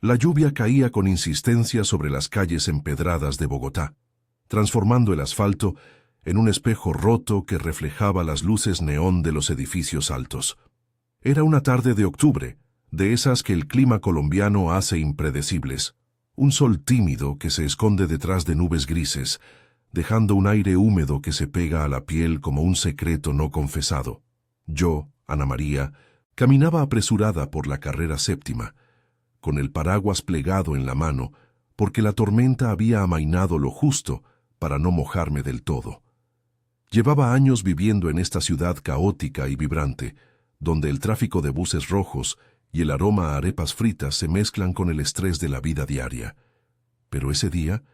La lluvia caía con insistencia sobre las calles empedradas de Bogotá, transformando el asfalto en un espejo roto que reflejaba las luces neón de los edificios altos. Era una tarde de octubre, de esas que el clima colombiano hace impredecibles. Un sol tímido que se esconde detrás de nubes grises, dejando un aire húmedo que se pega a la piel como un secreto no confesado. Yo, Ana María, caminaba apresurada por la carrera séptima, con el paraguas plegado en la mano, porque la tormenta había amainado lo justo para no mojarme del todo. Llevaba años viviendo en esta ciudad caótica y vibrante, donde el tráfico de buses rojos y el aroma a arepas fritas se mezclan con el estrés de la vida diaria. Pero ese día,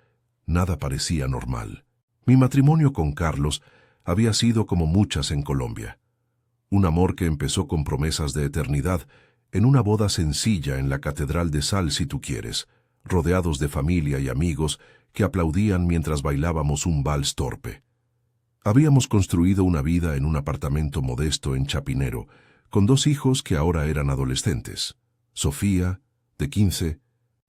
nada parecía normal. Mi matrimonio con Carlos había sido como muchas en Colombia. Un amor que empezó con promesas de eternidad, en una boda sencilla en la Catedral de Sal, si tú quieres, rodeados de familia y amigos que aplaudían mientras bailábamos un vals torpe. Habíamos construido una vida en un apartamento modesto en Chapinero, con 2 hijos que ahora eran adolescentes. Sofía, de 15,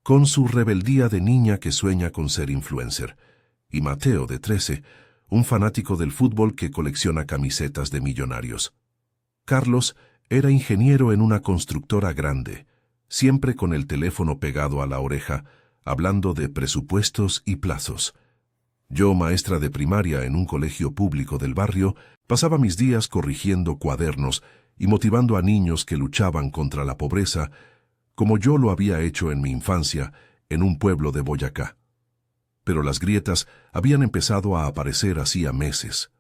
con su rebeldía de niña que sueña con ser influencer, y Mateo, de 13, un fanático del fútbol que colecciona camisetas de millonarios. Carlos era ingeniero en una constructora grande, siempre con el teléfono pegado a la oreja, hablando de presupuestos y plazos. Yo, maestra de primaria en un colegio público del barrio, pasaba mis días corrigiendo cuadernos y motivando a niños que luchaban contra la pobreza, como yo lo había hecho en mi infancia, en un pueblo de Boyacá. Pero las grietas habían empezado a aparecer hacía meses.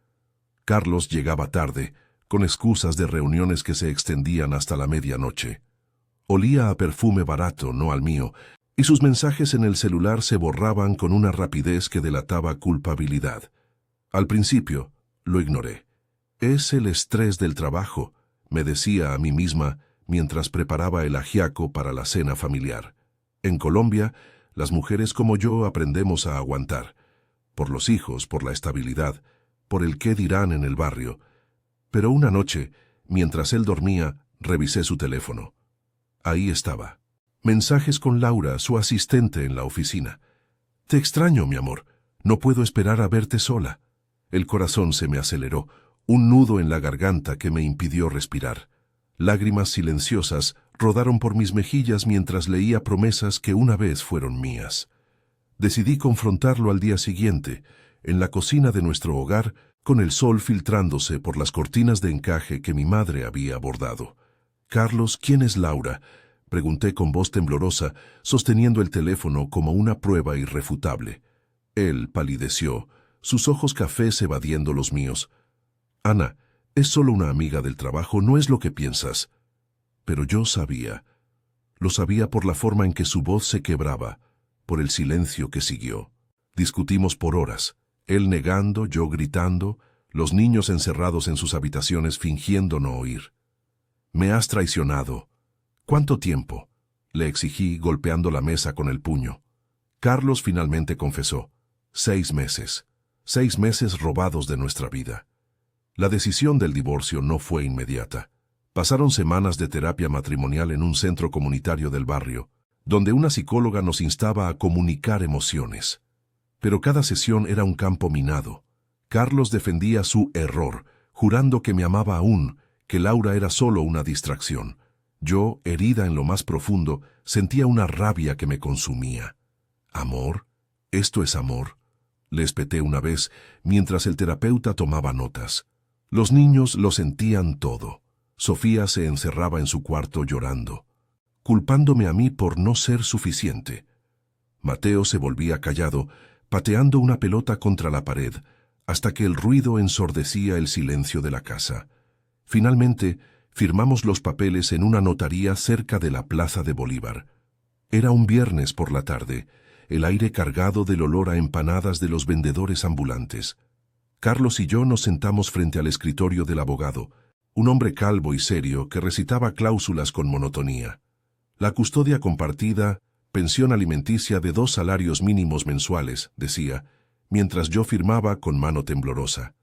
Carlos llegaba tarde, con excusas de reuniones que se extendían hasta la medianoche. Olía a perfume barato, no al mío, y sus mensajes en el celular se borraban con una rapidez que delataba culpabilidad. Al principio, lo ignoré. «Es el estrés del trabajo», me decía a mí misma mientras preparaba el ajiaco para la cena familiar. En Colombia, las mujeres como yo aprendemos a aguantar. Por los hijos, por la estabilidad, por el qué dirán en el barrio. Pero una noche, mientras él dormía, revisé su teléfono. Ahí estaba. Mensajes con Laura, su asistente en la oficina. «Te extraño, mi amor. No puedo esperar a verte sola». El corazón se me aceleró, un nudo en la garganta que me impidió respirar. Lágrimas silenciosas rodaron por mis mejillas mientras leía promesas que una vez fueron mías. Decidí confrontarlo al día siguiente, en la cocina de nuestro hogar, con el sol filtrándose por las cortinas de encaje que mi madre había bordado. «Carlos, ¿quién es Laura?», pregunté con voz temblorosa, sosteniendo el teléfono como una prueba irrefutable. Él palideció, sus ojos cafés evadiendo los míos. «Ana, es solo una amiga del trabajo, no es lo que piensas». Pero yo sabía. Lo sabía por la forma en que su voz se quebraba, por el silencio que siguió. Discutimos por horas, él negando, yo gritando, los niños encerrados en sus habitaciones fingiendo no oír. «Me has traicionado». «¿Cuánto tiempo?», le exigí golpeando la mesa con el puño. Carlos finalmente confesó. 6 meses. 6 meses robados de nuestra vida. La decisión del divorcio no fue inmediata. Pasaron semanas de terapia matrimonial en un centro comunitario del barrio, donde una psicóloga nos instaba a comunicar emociones. Pero cada sesión era un campo minado. Carlos defendía su error, jurando que me amaba aún, que Laura era solo una distracción. Yo, herida en lo más profundo, sentía una rabia que me consumía. «¿Amor? ¿Esto es amor?», le espeté una vez, mientras el terapeuta tomaba notas. Los niños lo sentían todo. Sofía se encerraba en su cuarto llorando, culpándome a mí por no ser suficiente. Mateo se volvía callado, pateando una pelota contra la pared, hasta que el ruido ensordecía el silencio de la casa. Finalmente, firmamos los papeles en una notaría cerca de la Plaza de Bolívar. Era un viernes por la tarde, el aire cargado del olor a empanadas de los vendedores ambulantes. Carlos y yo nos sentamos frente al escritorio del abogado, un hombre calvo y serio que recitaba cláusulas con monotonía. La custodia compartida, pensión alimenticia de 2 salarios mínimos mensuales, decía, mientras yo firmaba con mano temblorosa.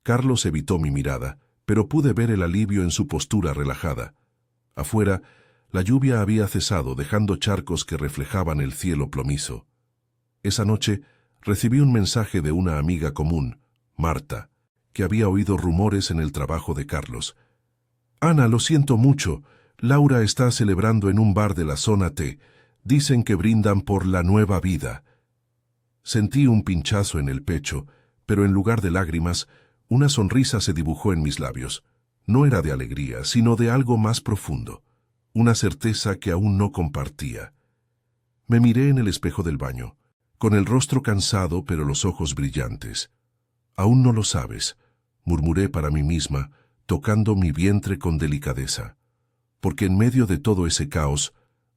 Carlos evitó mi mirada, pero pude ver el alivio en su postura relajada. Afuera, La lluvia había cesado, dejando charcos que reflejaban el cielo plomizo. Esa noche recibí un mensaje de una amiga común, Marta, que había oído rumores en el trabajo de Carlos. «Ana, lo siento mucho. Laura está celebrando en un bar de la zona T. Dicen que brindan por la nueva vida». Sentí un pinchazo en el pecho, pero en lugar de lágrimas, una sonrisa se dibujó en mis labios. No era de alegría, sino de algo más profundo, una certeza que aún no compartía. Me miré en el espejo del baño, con el rostro cansado pero los ojos brillantes. «Aún no lo sabes», murmuré para mí misma, tocando mi vientre con delicadeza, porque en medio de todo ese caos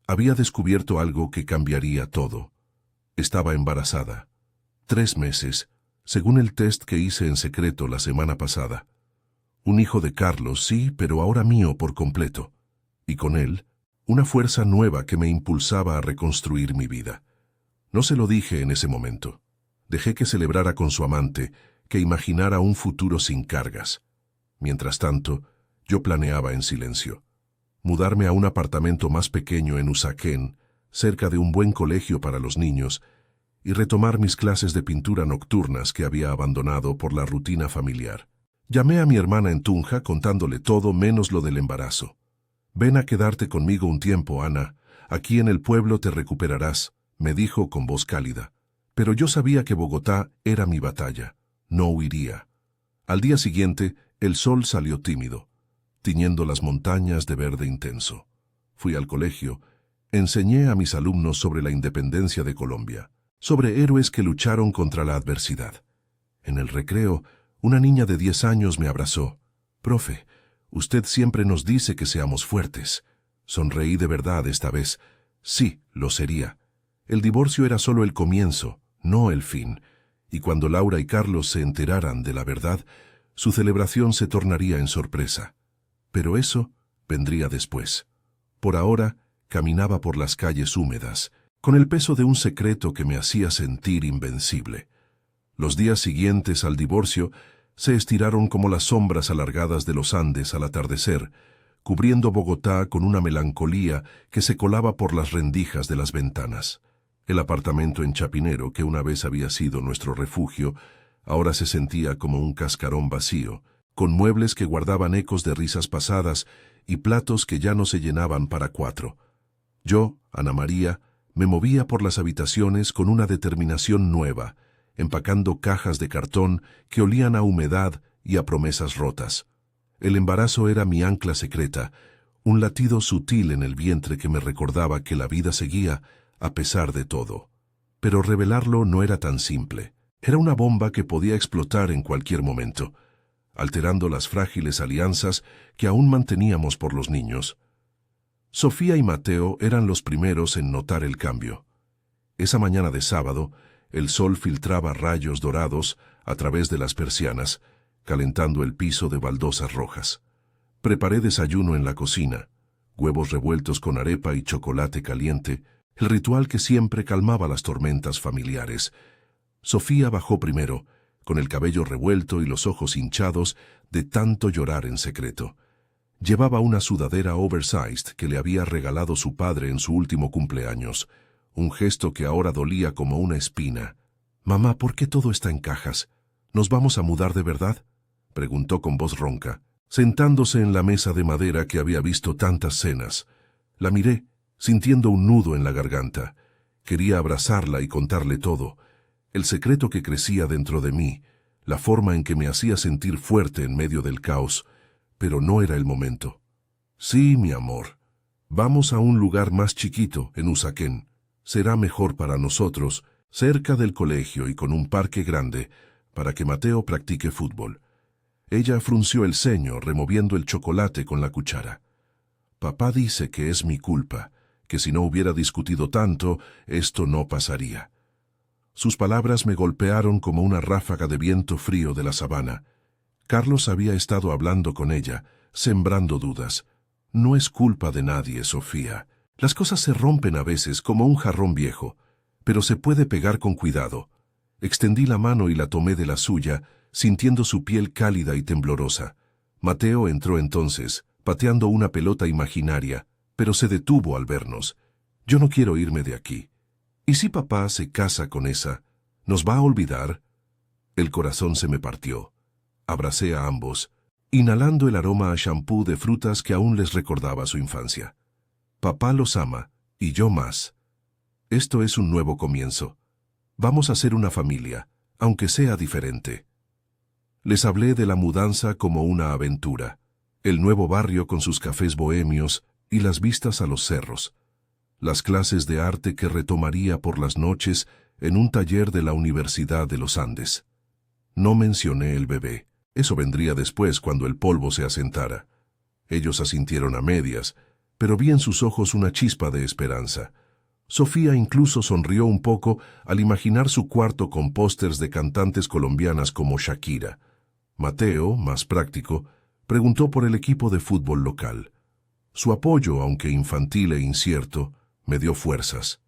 había descubierto algo que cambiaría todo. Estaba embarazada. 3 meses, según el test que hice en secreto la semana pasada. Un hijo de Carlos, sí, pero ahora mío por completo. Y con él, una fuerza nueva que me impulsaba a reconstruir mi vida. No se lo dije en ese momento. Dejé que celebrara con su amante, que imaginara un futuro sin cargas. Mientras tanto, yo planeaba en silencio. Mudarme a un apartamento más pequeño en Usaquén, cerca de un buen colegio para los niños, y retomar mis clases de pintura nocturnas que había abandonado por la rutina familiar. Llamé a mi hermana en Tunja contándole todo menos lo del embarazo. «Ven a quedarte conmigo un tiempo, Ana. Aquí en el pueblo te recuperarás», me dijo con voz cálida. Pero yo sabía que Bogotá era mi batalla. No huiría. Al día siguiente, el sol salió tímido, tiñendo las montañas de verde intenso. Fui al colegio. Enseñé a mis alumnos sobre la independencia de Colombia, sobre héroes que lucharon contra la adversidad. En el recreo, una niña de 10 años me abrazó. «Profe, usted siempre nos dice que seamos fuertes». Sonreí de verdad esta vez. Sí, lo sería. El divorcio era solo el comienzo, no el fin, y cuando Laura y Carlos se enteraran de la verdad, su celebración se tornaría en sorpresa. Pero eso vendría después. Por ahora, caminaba por las calles húmedas, con el peso de un secreto que me hacía sentir invencible. Los días siguientes al divorcio se estiraron como las sombras alargadas de los Andes al atardecer, cubriendo Bogotá con una melancolía que se colaba por las rendijas de las ventanas. El apartamento en Chapinero, que una vez había sido nuestro refugio, ahora se sentía como un cascarón vacío, con muebles que guardaban ecos de risas pasadas y platos que ya no se llenaban para 4. Yo, Ana María, me movía por las habitaciones con una determinación nueva, empacando cajas de cartón que olían a humedad y a promesas rotas. El embarazo era mi ancla secreta, un latido sutil en el vientre que me recordaba que la vida seguía a pesar de todo. Pero revelarlo no era tan simple. Era una bomba que podía explotar en cualquier momento, alterando las frágiles alianzas que aún manteníamos por los niños. Sofía y Mateo eran los primeros en notar el cambio. Esa mañana de sábado, el sol filtraba rayos dorados a través de las persianas, calentando el piso de baldosas rojas. Preparé desayuno en la cocina, huevos revueltos con arepa y chocolate caliente, el ritual que siempre calmaba las tormentas familiares. Sofía bajó primero, con el cabello revuelto y los ojos hinchados de tanto llorar en secreto. Llevaba una sudadera oversized que le había regalado su padre en su último cumpleaños, un gesto que ahora dolía como una espina. «Mamá, ¿por qué todo está en cajas? ¿Nos vamos a mudar de verdad?», preguntó con voz ronca, sentándose en la mesa de madera que había visto tantas cenas. La miré, sintiendo un nudo en la garganta. Quería abrazarla y contarle todo, el secreto que crecía dentro de mí, la forma en que me hacía sentir fuerte en medio del caos, pero no era el momento. «Sí, mi amor. Vamos a un lugar más chiquito, en Usaquén. Será mejor para nosotros, cerca del colegio y con un parque grande, para que Mateo practique fútbol». Ella frunció el ceño, removiendo el chocolate con la cuchara. «Papá dice que es mi culpa, que si no hubiera discutido tanto, esto no pasaría». Sus palabras me golpearon como una ráfaga de viento frío de la sabana. Carlos había estado hablando con ella, sembrando dudas. «No es culpa de nadie, Sofía. Las cosas se rompen a veces como un jarrón viejo, pero se puede pegar con cuidado». Extendí la mano y la tomé de la suya, sintiendo su piel cálida y temblorosa. Mateo entró entonces, pateando una pelota imaginaria. pero se detuvo al vernos. Yo no quiero irme de aquí. ¿Y si papá se casa con esa? ¿Nos va a olvidar? El corazón se me partió. Abracé a ambos, inhalando el aroma a shampoo de frutas que aún les recordaba su infancia. Papá los ama, y yo más. Esto es un nuevo comienzo. Vamos a ser una familia, aunque sea diferente. Les hablé de la mudanza como una aventura, el nuevo barrio con sus cafés bohemios y las vistas a los cerros, las clases de arte que retomaría por las noches en un taller de la Universidad de los Andes. No mencioné el bebé, eso vendría después cuando el polvo se asentara. Ellos asintieron a medias, pero vi en sus ojos una chispa de esperanza. Sofía incluso sonrió un poco al imaginar su cuarto con pósters de cantantes colombianas como Shakira. Mateo, más práctico, preguntó por el equipo de fútbol local. Su apoyo, aunque infantil e incierto, me dio fuerzas.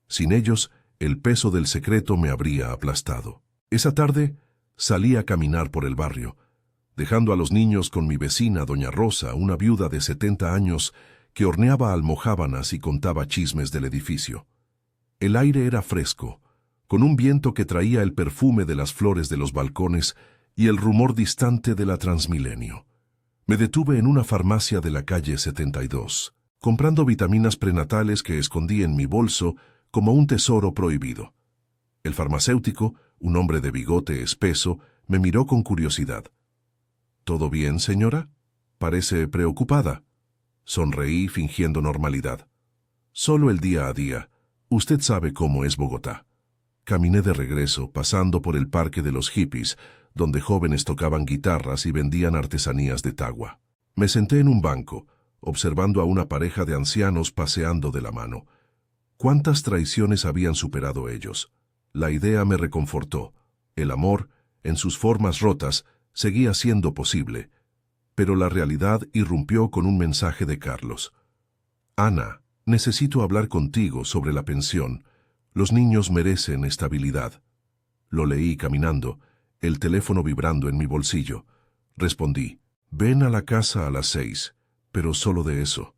Sin ellos, el peso del secreto me habría aplastado. Esa tarde, salí a caminar por el barrio, dejando a los niños con mi vecina doña Rosa, una viuda de 70 años, que horneaba almojábanas y contaba chismes del edificio. El aire era fresco, con un viento que traía el perfume de las flores de los balcones y el rumor distante de la Transmilenio. Me detuve en una farmacia de la calle 72, comprando vitaminas prenatales que escondí en mi bolso como un tesoro prohibido. El farmacéutico, un hombre de bigote espeso, me miró con curiosidad. ¿Todo bien, señora? Parece preocupada. Sonreí fingiendo normalidad. Solo el día a día. Usted sabe cómo es Bogotá. Caminé de regreso, pasando por el parque de los hippies, donde jóvenes tocaban guitarras y vendían artesanías de Tagua. Me senté en un banco, observando a una pareja de ancianos paseando de la mano. ¿Cuántas traiciones habían superado ellos? La idea me reconfortó. El amor, en sus formas rotas, seguía siendo posible. Pero la realidad irrumpió con un mensaje de Carlos. Ana, necesito hablar contigo sobre la pensión. Los niños merecen estabilidad. Lo leí caminando, el teléfono vibrando en mi bolsillo. Respondí, ven a la casa a las 6, pero solo de eso.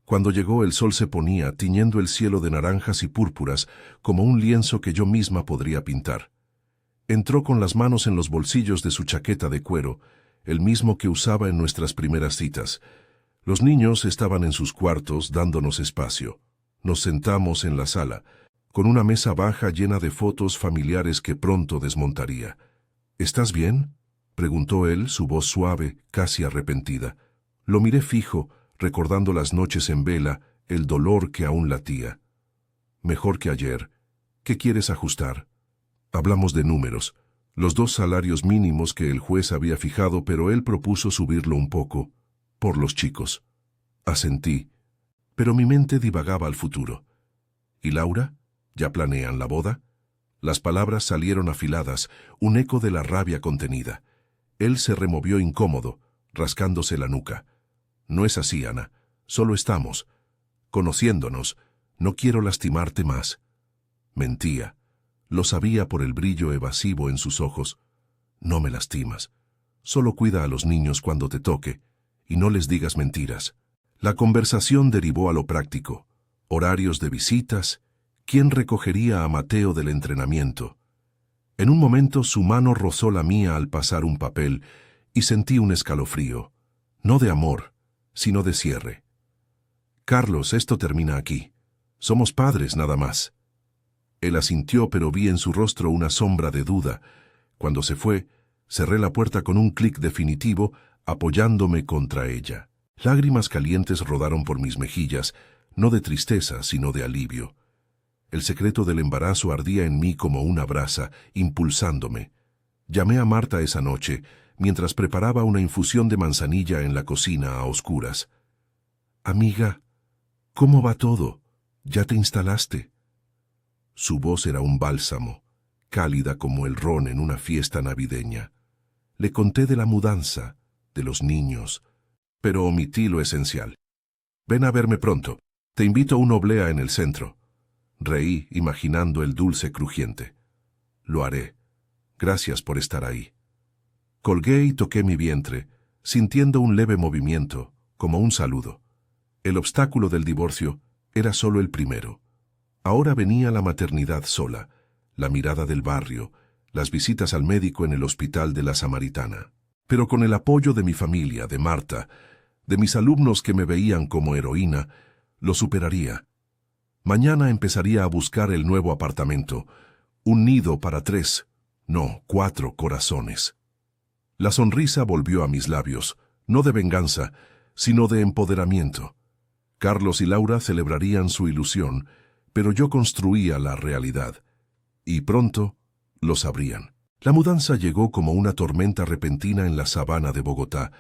Cuando llegó el sol se ponía, tiñendo el cielo de naranjas y púrpuras, como un lienzo que yo misma podría pintar. Entró con las manos en los bolsillos de su chaqueta de cuero, el mismo que usaba en nuestras primeras citas. Los niños estaban en sus cuartos, dándonos espacio. Nos sentamos en la sala, con una mesa baja llena de fotos familiares que pronto desmontaría. ¿Estás bien?, preguntó él, su voz suave, casi arrepentida. Lo miré fijo, recordando las noches en vela, el dolor que aún latía. Mejor que ayer. ¿Qué quieres ajustar? Hablamos de números, los 2 salarios mínimos que el juez había fijado, pero él propuso subirlo un poco, por los chicos. Asentí, pero mi mente divagaba al futuro. ¿Y Laura? ¿Ya planean la boda? Las palabras salieron afiladas, un eco de la rabia contenida. Él se removió incómodo, rascándose la nuca. No es así, Ana. Solo estamos conociéndonos. No quiero lastimarte más. Mentía. Lo sabía por el brillo evasivo en sus ojos. No me lastimas. Solo cuida a los niños cuando te toque, y no les digas mentiras. La conversación derivó a lo práctico. Horarios de visitas. ¿Quién recogería a Mateo del entrenamiento? En un momento su mano rozó la mía al pasar un papel y sentí un escalofrío. No de amor, sino de cierre. Carlos, esto termina aquí. Somos padres nada más. Él asintió, pero vi en su rostro una sombra de duda. Cuando se fue, cerré la puerta con un clic definitivo, apoyándome contra ella. Lágrimas calientes rodaron por mis mejillas, no de tristeza, sino de alivio. El secreto del embarazo ardía en mí como una brasa, impulsándome. Llamé a Marta esa noche, mientras preparaba una infusión de manzanilla en la cocina a oscuras. Amiga, ¿cómo va todo? ¿Ya te instalaste? Su voz era un bálsamo, cálida como el ron en una fiesta navideña. Le conté de la mudanza, de los niños, pero omití lo esencial. Ven a verme pronto. Te invito a una oblea en el centro. Reí, imaginando el dulce crujiente. Lo haré. Gracias por estar ahí. Colgué y toqué mi vientre, sintiendo un leve movimiento, como un saludo. El obstáculo del divorcio era solo el primero. Ahora venía la maternidad sola, la mirada del barrio, las visitas al médico en el hospital de la Samaritana. Pero con el apoyo de mi familia, de Marta, de mis alumnos que me veían como heroína, lo superaría. Mañana empezaría a buscar el nuevo apartamento, un nido para 3, no, 4 corazones. La sonrisa volvió a mis labios, no de venganza, sino de empoderamiento. Carlos y Laura celebrarían su ilusión, pero yo construía la realidad. Y pronto lo sabrían. La mudanza llegó como una tormenta repentina en la sabana de Bogotá,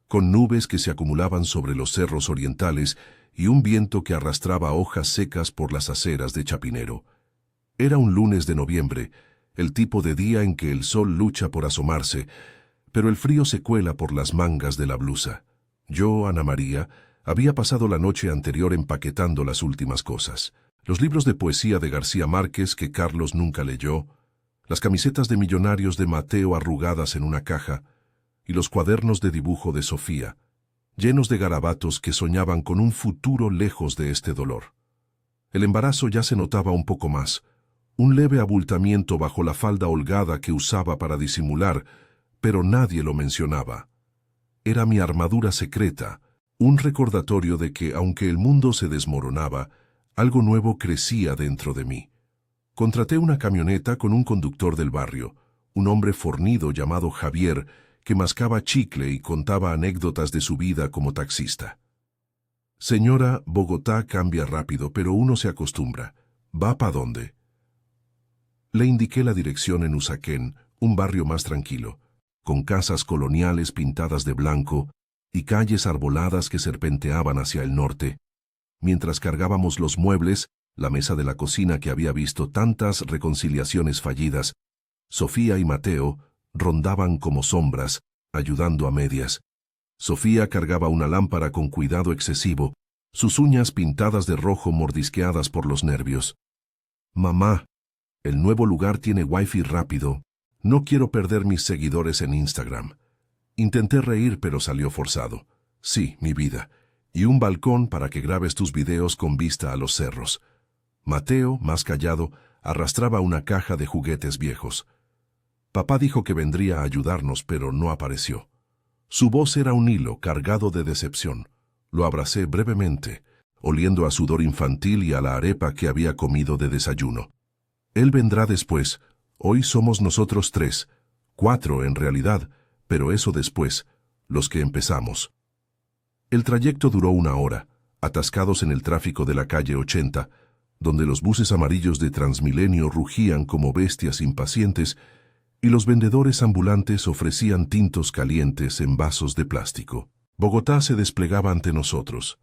con nubes que se acumulaban sobre los cerros orientales y un viento que arrastraba hojas secas por las aceras de Chapinero. Era un lunes de noviembre, el tipo de día en que el sol lucha por asomarse, pero el frío se cuela por las mangas de la blusa. Yo, Ana María, había pasado la noche anterior empaquetando las últimas cosas. Los libros de poesía de García Márquez que Carlos nunca leyó, las camisetas de millonarios de Mateo arrugadas en una caja y los cuadernos de dibujo de Sofía, llenos de garabatos que soñaban con un futuro lejos de este dolor. El embarazo ya se notaba un poco más, un leve abultamiento bajo la falda holgada que usaba para disimular, pero nadie lo mencionaba. Era mi armadura secreta, un recordatorio de que, aunque el mundo se desmoronaba, algo nuevo crecía dentro de mí. Contraté una camioneta con un conductor del barrio, un hombre fornido llamado Javier, que mascaba chicle y contaba anécdotas de su vida como taxista. Señora, Bogotá cambia rápido, pero uno se acostumbra. ¿Va pa' dónde? Le indiqué la dirección en Usaquén, un barrio más tranquilo, con casas coloniales pintadas de blanco y calles arboladas que serpenteaban hacia el norte. Mientras cargábamos los muebles, la mesa de la cocina que había visto tantas reconciliaciones fallidas, Sofía y Mateo rondaban como sombras, ayudando a medias. Sofía cargaba una lámpara con cuidado excesivo, sus uñas pintadas de rojo mordisqueadas por los nervios. Mamá, el nuevo lugar tiene wifi rápido. No quiero perder mis seguidores en Instagram. Intenté reír, pero salió forzado. Sí, mi vida. Y un balcón para que grabes tus videos con vista a los cerros. Mateo, más callado, arrastraba una caja de juguetes viejos. Papá dijo que vendría a ayudarnos, pero no apareció. Su voz era un hilo cargado de decepción. Lo abracé brevemente, oliendo a sudor infantil y a la arepa que había comido de desayuno. Él vendrá después. Hoy somos nosotros 3, 4 en realidad, pero eso después, los que empezamos. El trayecto duró 1 hora, atascados en el tráfico de la calle 80, donde los buses amarillos de Transmilenio rugían como bestias impacientes y los vendedores ambulantes ofrecían tintos calientes en vasos de plástico. Bogotá se desplegaba ante nosotros,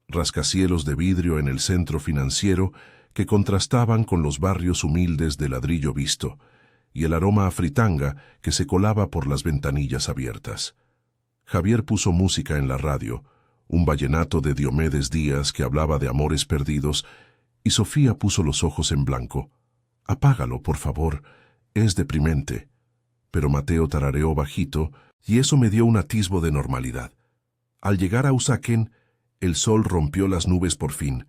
rascacielos de vidrio en el centro financiero que contrastaban con los barrios humildes de ladrillo visto, y el aroma a fritanga que se colaba por las ventanillas abiertas. Javier puso música en la radio, un vallenato de Diomedes Díaz que hablaba de amores perdidos, y Sofía puso los ojos en blanco. «Apágalo, por favor, es deprimente». Pero Mateo tarareó bajito, y eso me dio un atisbo de normalidad. Al llegar a Usaquén, el sol rompió las nubes por fin,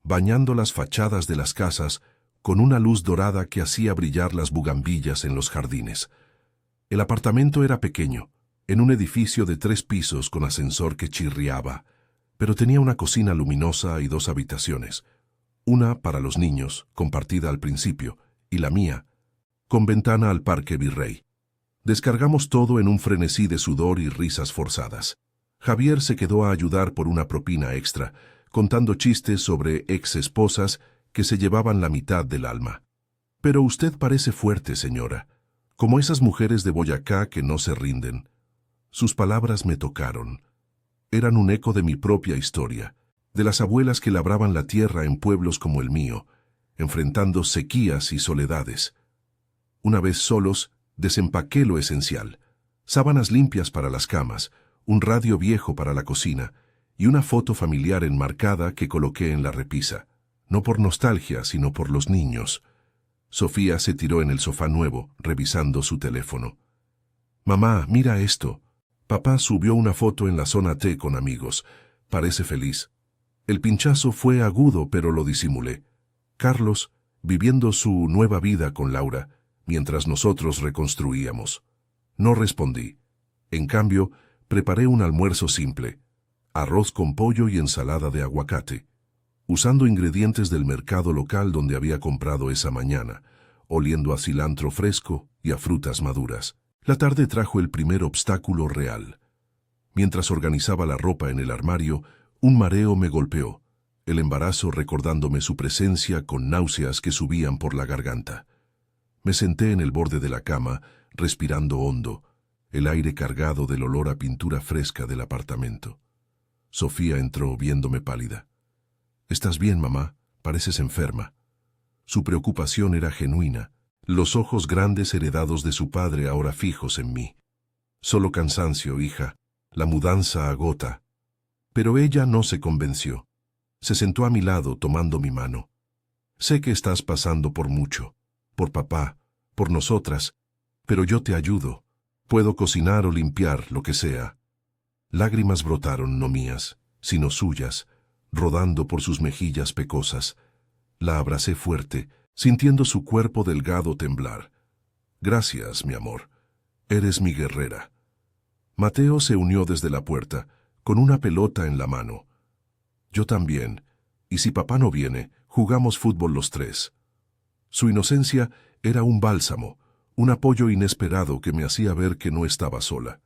bañando las fachadas de las casas con una luz dorada que hacía brillar las bugambillas en los jardines. El apartamento era pequeño, en un edificio de 3 pisos con ascensor que chirriaba, pero tenía una cocina luminosa y 2 habitaciones, una para los niños, compartida al principio, y la mía, con ventana al Parque Virrey. Descargamos todo en un frenesí de sudor y risas forzadas. Javier se quedó a ayudar por una propina extra, contando chistes sobre ex-esposas que se llevaban la mitad del alma. «Pero usted parece fuerte, señora, como esas mujeres de Boyacá que no se rinden». Sus palabras me tocaron. Eran un eco de mi propia historia, de las abuelas que labraban la tierra en pueblos como el mío, enfrentando sequías y soledades. Una vez solos, desempaqué lo esencial: sábanas limpias para las camas, un radio viejo para la cocina y una foto familiar enmarcada que coloqué en la repisa, no por nostalgia, sino por los niños. Sofía se tiró en el sofá nuevo, revisando su teléfono. «Mamá, mira esto. Papá subió una foto en la zona T con amigos. Parece feliz». El pinchazo fue agudo, pero lo disimulé. Carlos, viviendo su nueva vida con Laura, mientras nosotros reconstruíamos. No respondí. En cambio, preparé un almuerzo simple: arroz con pollo y ensalada de aguacate, usando ingredientes del mercado local donde había comprado esa mañana, oliendo a cilantro fresco y a frutas maduras. La tarde trajo el primer obstáculo real. Mientras organizaba la ropa en el armario, un mareo me golpeó, el embarazo recordándome su presencia con náuseas que subían por la garganta. Me senté en el borde de la cama, respirando hondo, el aire cargado del olor a pintura fresca del apartamento. Sofía entró viéndome pálida. «¿Estás bien, mamá? Pareces enferma». Su preocupación era genuina, los ojos grandes heredados de su padre ahora fijos en mí. «Solo cansancio, hija. La mudanza agota». Pero ella no se convenció. Se sentó a mi lado tomando mi mano. «Sé que estás pasando por mucho, por papá, por nosotras, pero yo te ayudo. Puedo cocinar o limpiar, lo que sea». Lágrimas brotaron, no mías, sino suyas, rodando por sus mejillas pecosas. La abracé fuerte, sintiendo su cuerpo delgado temblar. «Gracias, mi amor. Eres mi guerrera». Mateo se unió desde la puerta, con una pelota en la mano. «Yo también. Y si papá no viene, jugamos fútbol los tres». Su inocencia era un bálsamo, un apoyo inesperado que me hacía ver que no estaba sola.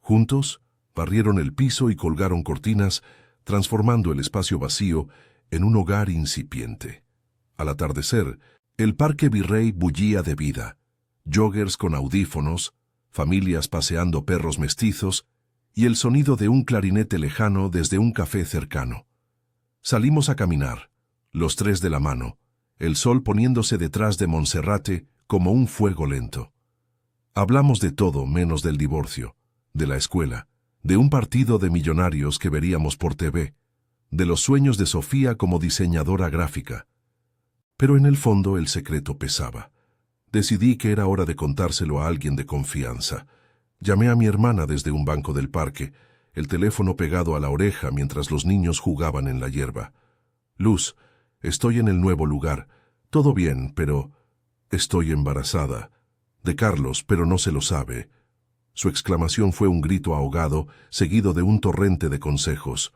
Juntos, barrieron el piso y colgaron cortinas, transformando el espacio vacío en un hogar incipiente. Al atardecer, el Parque Virrey bullía de vida. Joggers con audífonos, familias paseando perros mestizos y el sonido de un clarinete lejano desde un café cercano. Salimos a caminar, los tres de la mano, el sol poniéndose detrás de Monserrate como un fuego lento. Hablamos de todo menos del divorcio, de la escuela, de un partido de millonarios que veríamos por TV, de los sueños de Sofía como diseñadora gráfica. Pero en el fondo el secreto pesaba. Decidí que era hora de contárselo a alguien de confianza. Llamé a mi hermana desde un banco del parque, el teléfono pegado a la oreja mientras los niños jugaban en la hierba. «Luz, estoy en el nuevo lugar. Todo bien, pero estoy embarazada. De Carlos, pero no se lo sabe». Su exclamación fue un grito ahogado, seguido de un torrente de consejos.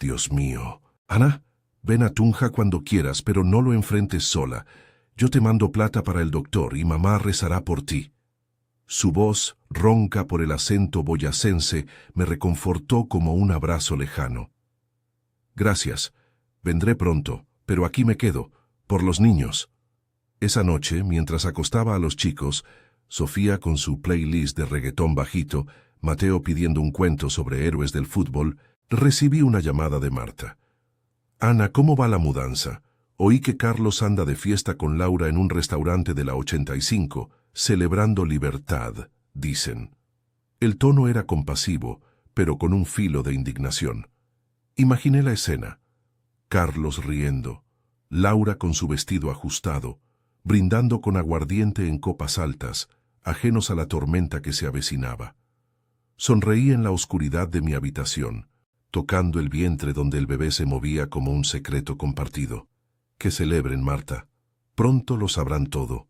«Dios mío. Ana, ven a Tunja cuando quieras, pero no lo enfrentes sola. Yo te mando plata para el doctor y mamá rezará por ti». Su voz, ronca por el acento boyacense, me reconfortó como un abrazo lejano. «Gracias. Vendré pronto, pero aquí me quedo, por los niños». Esa noche, mientras acostaba a los chicos, Sofía con su playlist de reggaetón bajito, Mateo pidiendo un cuento sobre héroes del fútbol, recibí una llamada de Marta. «Ana, ¿cómo va la mudanza? Oí que Carlos anda de fiesta con Laura en un restaurante de la 85, celebrando libertad», dicen. El tono era compasivo, pero con un filo de indignación. Imaginé la escena. Carlos riendo, Laura con su vestido ajustado, brindando con aguardiente en copas altas, ajenos a la tormenta que se avecinaba. Sonreí en la oscuridad de mi habitación, tocando el vientre donde el bebé se movía como un secreto compartido. Que celebren, Marta. Pronto lo sabrán todo.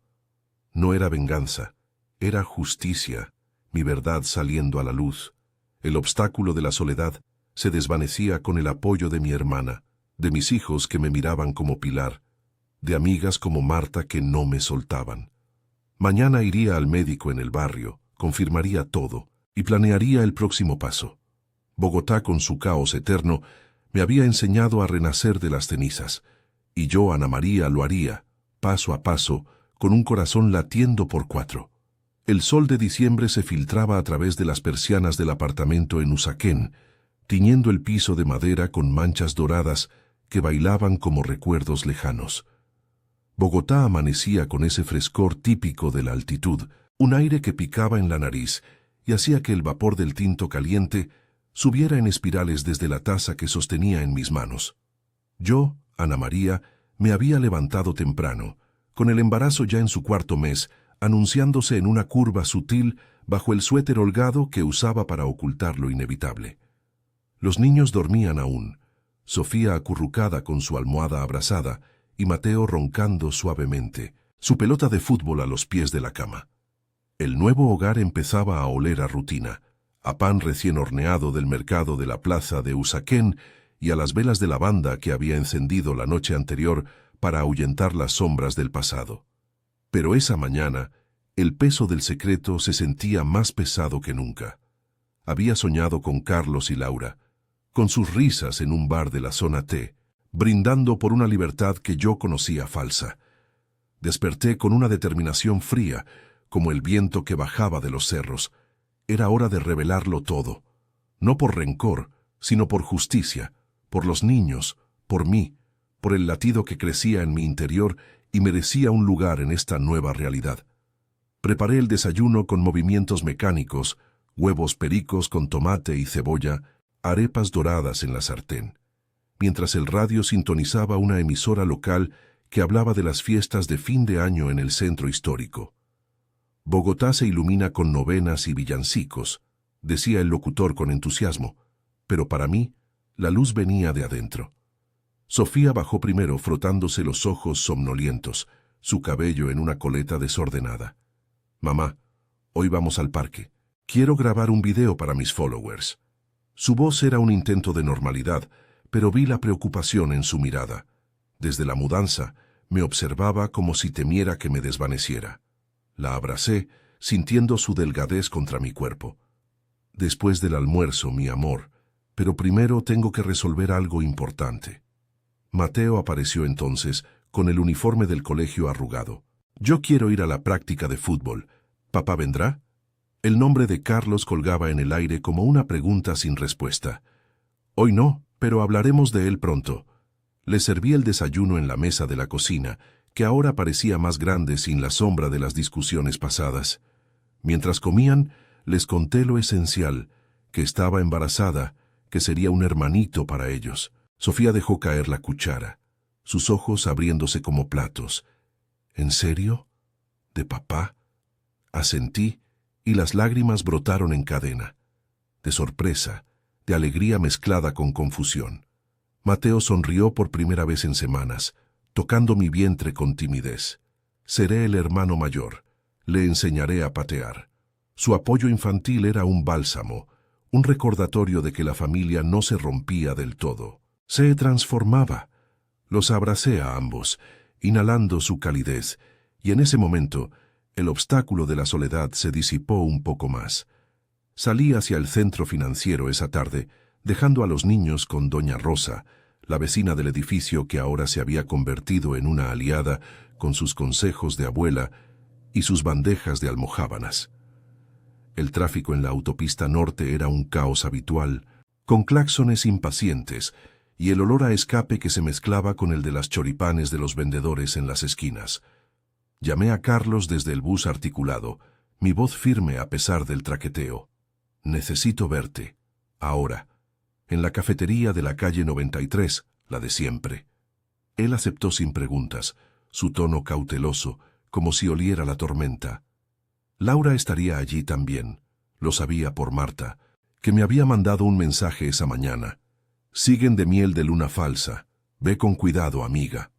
No era venganza, era justicia, mi verdad saliendo a la luz. El obstáculo de la soledad se desvanecía con el apoyo de mi hermana, de mis hijos que me miraban como pilar, de amigas como Marta que no me soltaban. Mañana iría al médico en el barrio, confirmaría todo y planearía el próximo paso. Bogotá, con su caos eterno, me había enseñado a renacer de las cenizas, y yo, Ana María, lo haría, paso a paso, con un corazón latiendo por 4. El sol de diciembre se filtraba a través de las persianas del apartamento en Usaquén, tiñendo el piso de madera con manchas doradas que bailaban como recuerdos lejanos. Bogotá amanecía con ese frescor típico de la altitud, un aire que picaba en la nariz y hacía que el vapor del tinto caliente subiera en espirales desde la taza que sostenía en mis manos. Yo, Ana María, me había levantado temprano, con el embarazo ya en su 4º mes, anunciándose en una curva sutil bajo el suéter holgado que usaba para ocultar lo inevitable. Los niños dormían aún. Sofía acurrucada con su almohada abrazada y Mateo roncando suavemente, su pelota de fútbol a los pies de la cama. El nuevo hogar empezaba a oler a rutina, a pan recién horneado del mercado de la plaza de Usaquén y a las velas de lavanda que había encendido la noche anterior para ahuyentar las sombras del pasado. Pero esa mañana, el peso del secreto se sentía más pesado que nunca. Había soñado con Carlos y Laura, con sus risas en un bar de la zona T, brindando por una libertad que yo conocía falsa. Desperté con una determinación fría, como el viento que bajaba de los cerros. Era hora de revelarlo todo, no por rencor, sino por justicia, por los niños, por mí, por el latido que crecía en mi interior y merecía un lugar en esta nueva realidad. Preparé el desayuno con movimientos mecánicos, huevos pericos con tomate y cebolla, arepas doradas en la sartén, mientras el radio sintonizaba una emisora local que hablaba de las fiestas de fin de año en el centro histórico. Bogotá se ilumina con novenas y villancicos, decía el locutor con entusiasmo, pero para mí, la luz venía de adentro. Sofía bajó primero frotándose los ojos somnolientos, su cabello en una coleta desordenada. «Mamá, hoy vamos al parque. Quiero grabar un video para mis followers». Su voz era un intento de normalidad, pero vi la preocupación en su mirada. Desde la mudanza, me observaba como si temiera que me desvaneciera. La abracé, sintiendo su delgadez contra mi cuerpo. «Después del almuerzo, mi amor, pero primero tengo que resolver algo importante». Mateo apareció entonces, con el uniforme del colegio arrugado. «Yo quiero ir a la práctica de fútbol. ¿Papá vendrá?» El nombre de Carlos colgaba en el aire como una pregunta sin respuesta. «Hoy no, pero hablaremos de él pronto». Le serví el desayuno en la mesa de la cocina, que ahora parecía más grande sin la sombra de las discusiones pasadas. Mientras comían, les conté lo esencial, que estaba embarazada, que sería un hermanito para ellos. Sofía dejó caer la cuchara, sus ojos abriéndose como platos. «¿En serio? ¿De papá?» Asentí, y las lágrimas brotaron en cadena, de sorpresa, de alegría mezclada con confusión. Mateo sonrió por primera vez en semanas, tocando mi vientre con timidez. «Seré el hermano mayor, le enseñaré a patear». Su apoyo infantil era un bálsamo, un recordatorio de que la familia no se rompía del todo. Se transformaba. Los abracé a ambos, inhalando su calidez, y en ese momento el obstáculo de la soledad se disipó un poco más. Salí hacia el centro financiero esa tarde, dejando a los niños con doña Rosa, la vecina del edificio que ahora se había convertido en una aliada con sus consejos de abuela y sus bandejas de almojábanas. El tráfico en la autopista norte era un caos habitual, con claxones impacientes y el olor a escape que se mezclaba con el de las choripanes de los vendedores en las esquinas. Llamé a Carlos desde el bus articulado, mi voz firme a pesar del traqueteo. «Necesito verte. Ahora. En la cafetería de la calle 93, la de siempre». Él aceptó sin preguntas, su tono cauteloso, como si oliera la tormenta. Laura estaría allí también, lo sabía por Marta, que me había mandado un mensaje esa mañana. «Siguen de miel de luna falsa. Ve con cuidado, amiga».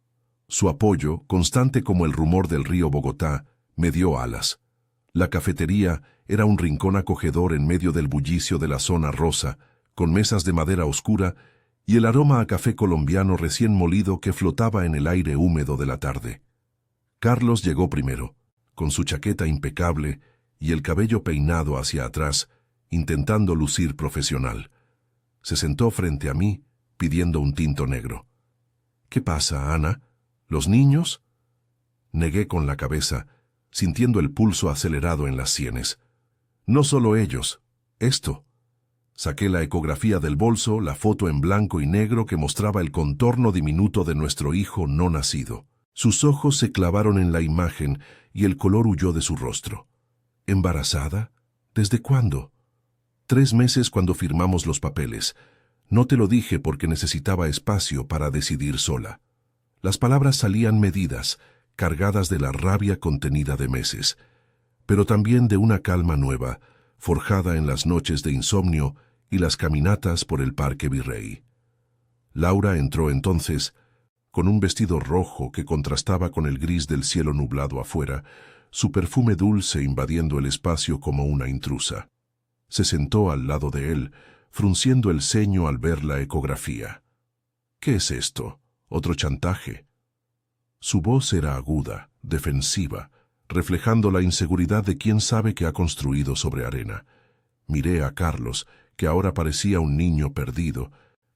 Su apoyo, constante como el rumor del río Bogotá, me dio alas. La cafetería era un rincón acogedor en medio del bullicio de la zona rosa, con mesas de madera oscura y el aroma a café colombiano recién molido que flotaba en el aire húmedo de la tarde. Carlos llegó primero, con su chaqueta impecable y el cabello peinado hacia atrás, intentando lucir profesional. Se sentó frente a mí, pidiendo un tinto negro. «¿Qué pasa, Ana? ¿Los niños?» Negué con la cabeza, sintiendo el pulso acelerado en las sienes. «No solo ellos, esto». Saqué la ecografía del bolso, la foto en blanco y negro que mostraba el contorno diminuto de nuestro hijo no nacido. Sus ojos se clavaron en la imagen y el color huyó de su rostro. «¿Embarazada? ¿Desde cuándo?» «3 meses cuando firmamos los papeles. No te lo dije porque necesitaba espacio para decidir sola». Las palabras salían medidas, cargadas de la rabia contenida de meses, pero también de una calma nueva, forjada en las noches de insomnio y las caminatas por el Parque Virrey. Laura entró entonces, con un vestido rojo que contrastaba con el gris del cielo nublado afuera, su perfume dulce invadiendo el espacio como una intrusa. Se sentó al lado de él, frunciendo el ceño al ver la ecografía. ¿Qué es esto? ¿Otro chantaje? Su voz era aguda, defensiva, reflejando la inseguridad de quien sabe que ha construido sobre arena. Miré a Carlos, que ahora parecía un niño perdido,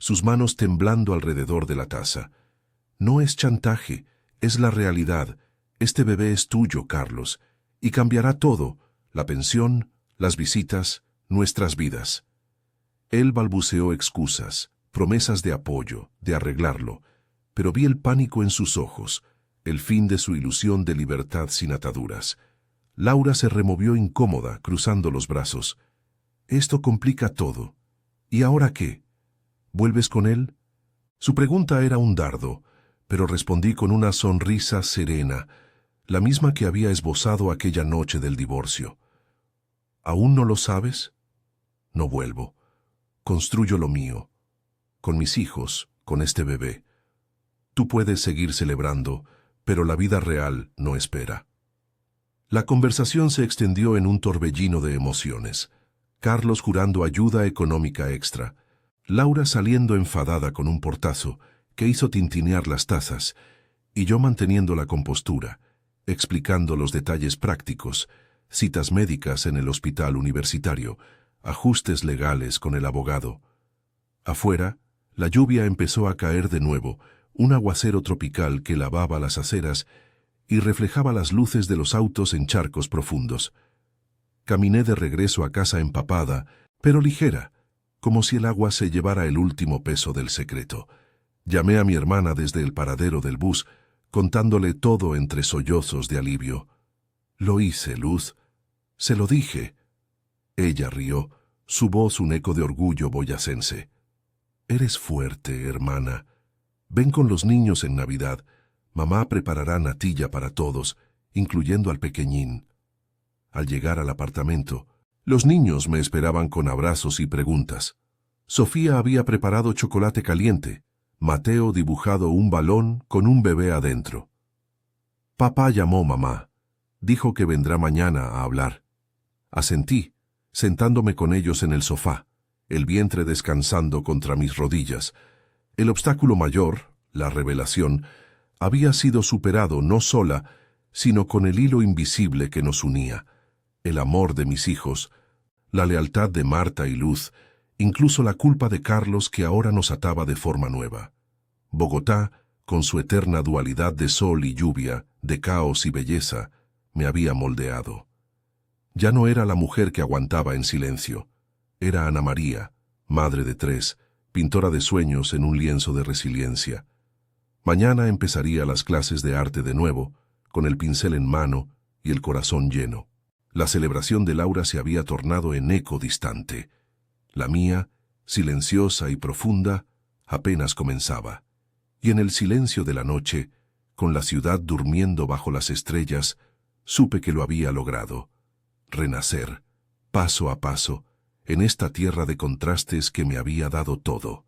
sus manos temblando alrededor de la taza. No es chantaje, es la realidad. Este bebé es tuyo, Carlos, y cambiará todo, la pensión, las visitas, nuestras vidas. Él balbuceó excusas, promesas de apoyo, de arreglarlo, pero vi el pánico en sus ojos, el fin de su ilusión de libertad sin ataduras. Laura se removió incómoda, cruzando los brazos. Esto complica todo. ¿Y ahora qué? ¿Vuelves con él? Su pregunta era un dardo, pero respondí con una sonrisa serena, la misma que había esbozado aquella noche del divorcio. ¿Aún no lo sabes? No vuelvo. Construyo lo mío. Con mis hijos, con este bebé. Tú puedes seguir celebrando, pero la vida real no espera. La conversación se extendió en un torbellino de emociones. Carlos jurando ayuda económica extra. Laura saliendo enfadada con un portazo que hizo tintinear las tazas, y yo manteniendo la compostura, explicando los detalles prácticos, citas médicas en el hospital universitario, ajustes legales con el abogado. Afuera, la lluvia empezó a caer de nuevo, un aguacero tropical que lavaba las aceras y reflejaba las luces de los autos en charcos profundos. Caminé de regreso a casa empapada, pero ligera, como si el agua se llevara el último peso del secreto. Llamé a mi hermana desde el paradero del bus, contándole todo entre sollozos de alivio. Lo hice, Luz. Se lo dije. Ella rió, su voz un eco de orgullo boyacense. Eres fuerte, hermana. Ven con los niños en Navidad. Mamá preparará natilla para todos, incluyendo al pequeñín. Al llegar al apartamento, los niños me esperaban con abrazos y preguntas. Sofía había preparado chocolate caliente. Mateo dibujado un balón con un bebé adentro. Papá llamó mamá. Dijo que vendrá mañana a hablar. Asentí, sentándome con ellos en el sofá, el vientre descansando contra mis rodillas. El obstáculo mayor, la revelación, había sido superado no sola, sino con el hilo invisible que nos unía, el amor de mis hijos, la lealtad de Marta y Luz, incluso la culpa de Carlos que ahora nos ataba de forma nueva. Bogotá, con su eterna dualidad de sol y lluvia, de caos y belleza, me había moldeado. Ya no era la mujer que aguantaba en silencio. Era Ana María, madre de 3, pintora de sueños en un lienzo de resiliencia. Mañana empezaría las clases de arte de nuevo, con el pincel en mano y el corazón lleno. La celebración de Laura se había tornado en eco distante. La mía, silenciosa y profunda, apenas comenzaba. Y en el silencio de la noche, con la ciudad durmiendo bajo las estrellas, supe que lo había logrado. Renacer, paso a paso, en esta tierra de contrastes que me había dado todo.